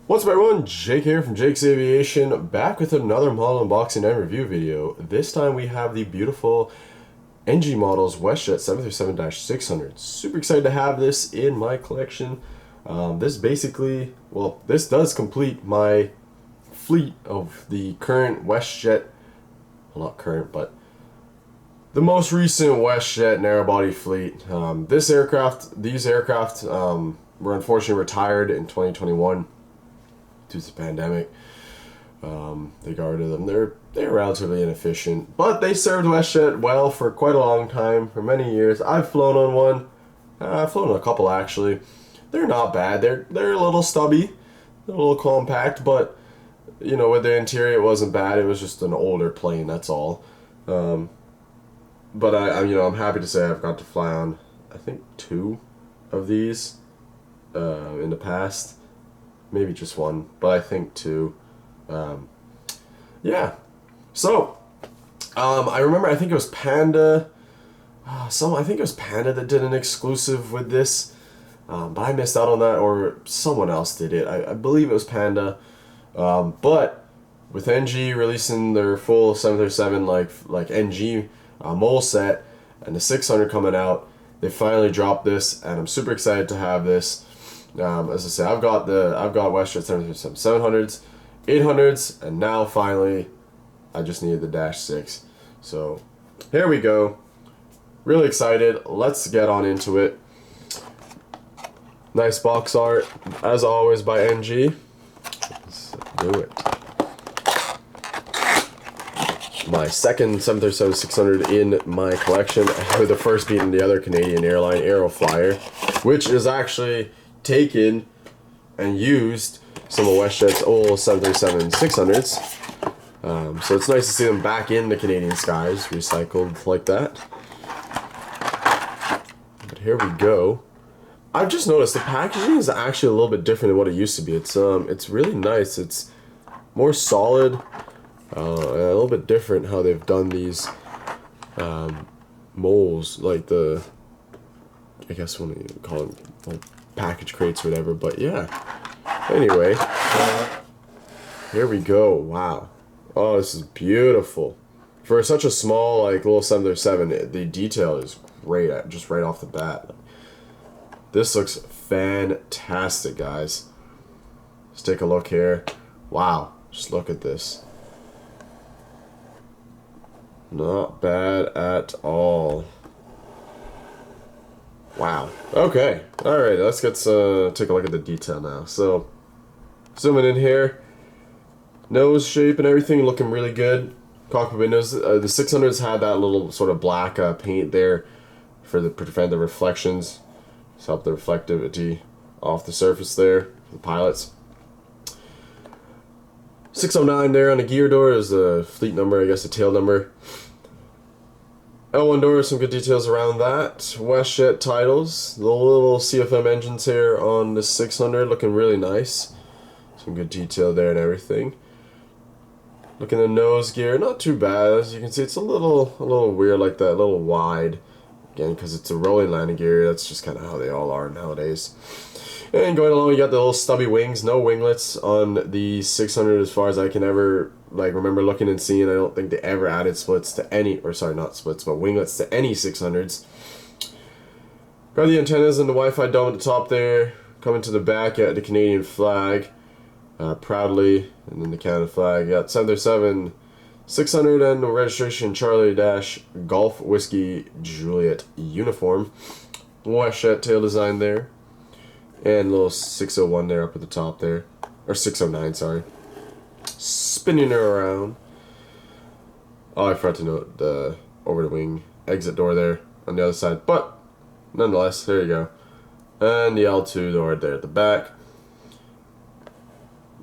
What's up everyone, Jake here from Jake's Aviation, back with another model unboxing and review video. This time we have the beautiful NG models WestJet 737-600. Super excited to have this in my collection. This does complete my fleet of the current WestJet, well not current, but the most recent WestJet narrow-body fleet. These aircraft were unfortunately retired in 2021. Due to the pandemic. They got rid of them. They're relatively inefficient, but they served WestJet well for quite a long time, for many years. I've flown on one. I've flown on a couple actually. They're not bad. They're a little stubby, a little compact, but you know, with the interior it wasn't bad. It was just an older plane, that's all. But I'm happy to say I've got to fly on I think 2 of these in the past. Maybe just one, but I think 2. Yeah. So, I remember, I think it was Panda. I think it was Panda that did an exclusive with this, but I missed out on that, or someone else did it. I believe it was Panda. But with NG releasing their full 737 like NG mole set, and the 600 coming out, they finally dropped this, and I'm super excited to have this. As I say, I've got WestJet 700s, 800s, and now finally, I just needed the -6. So, here we go. Really excited. Let's get on into it. Nice box art, as always, by NG. Let's do it. My second 737-600 in my collection, with the first being the other Canadian airline, Aeroflyer, which is actually taken and used some of WestJet's old 737-600s. So it's nice to see them back in the Canadian skies, recycled like that. But here we go. I've just noticed the packaging is actually a little bit different than what it used to be. It's really nice. It's more solid, and a little bit different how they've done these molds, like the, I guess what you call them, like package crates or whatever. But yeah, anyway, here we go. Wow, oh, this is beautiful for such a small like little 737. The detail is great, just right off the bat. This looks fantastic, guys. Let's take a look here. Wow, just look at this. Not bad at all. Wow. Okay. Alright, let's take a look at the detail now. So, zooming in here. Nose shape and everything looking really good. Cockpit windows. The 600s had that little sort of black paint there to prevent the reflections. To help the reflectivity off the surface there for the pilots. 609 there on the gear door is the fleet number, I guess the tail number. L1 door, some good details around that. WestJet titles, the little CFM engines here on the 600 looking really nice. Some good detail there and everything. Looking at the nose gear, not too bad. As you can see, it's a little weird like that, a little wide. Again, because it's a rolling landing gear, that's just kind of how they all are nowadays. And going along, you got the little stubby wings, no winglets on the 600 as far as I can ever remember looking and seeing. I don't think they ever added splits to any, or sorry, not splits, but winglets to any 600s. Got the antennas and the Wi-Fi dome at the top there. Coming to the back, the Canadian flag, proudly, and then the Canada flag. Got 737 600 and the registration Charlie-Golf Whiskey Juliet uniform. WestJet tail design there. And little 601 there up at the top there. Or 609, sorry. Spinning her around. Oh, I forgot to note the over the wing exit door there on the other side. But, nonetheless, there you go. And the L2 door there at the back.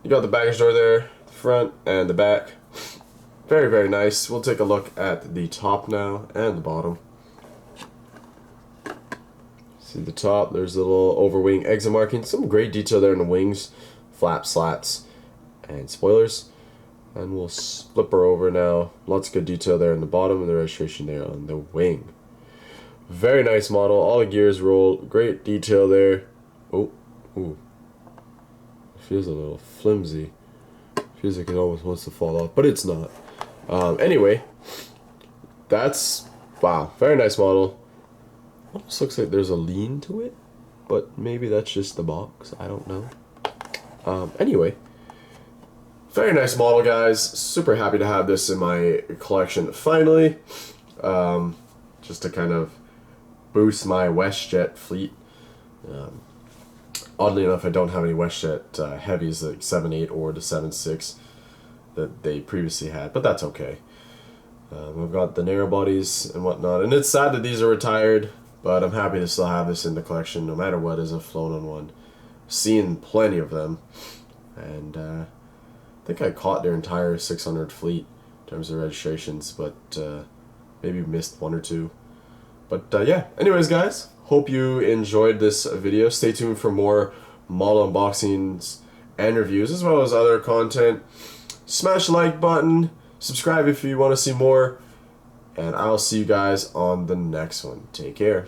You got the baggage door there, the front and the back. Very, very nice. We'll take a look at the top now and the bottom. See the top, there's a little overwing exit marking. Some great detail there in the wings, flap slats, and spoilers. And we'll flip her over now. Lots of good detail there in the bottom and the registration there on the wing. Very nice model. All the gears roll. Great detail there. Oh, ooh. Feels a little flimsy. Feels like it almost wants to fall off, but it's not. Anyway, that's, wow, very nice model. Almost looks like there's a lean to it, but maybe that's just the box. I don't know. Anyway, very nice model, guys. Super happy to have this in my collection finally. Just to kind of boost my WestJet fleet. Oddly enough, I don't have any WestJet heavies like 7.8 or the 7.6 that they previously had, but that's okay. I've got the narrow bodies and whatnot, and it's sad that these are retired, but I'm happy to still have this in the collection no matter what, as I've flown on one. Seen plenty of them, and I think I caught their entire 600 fleet in terms of registrations, but maybe missed one or two. But yeah, anyways, guys, hope you enjoyed this video. Stay tuned for more model unboxings and reviews, as well as other content. Smash the like button, subscribe if you want to see more, and I'll see you guys on the next one. Take care.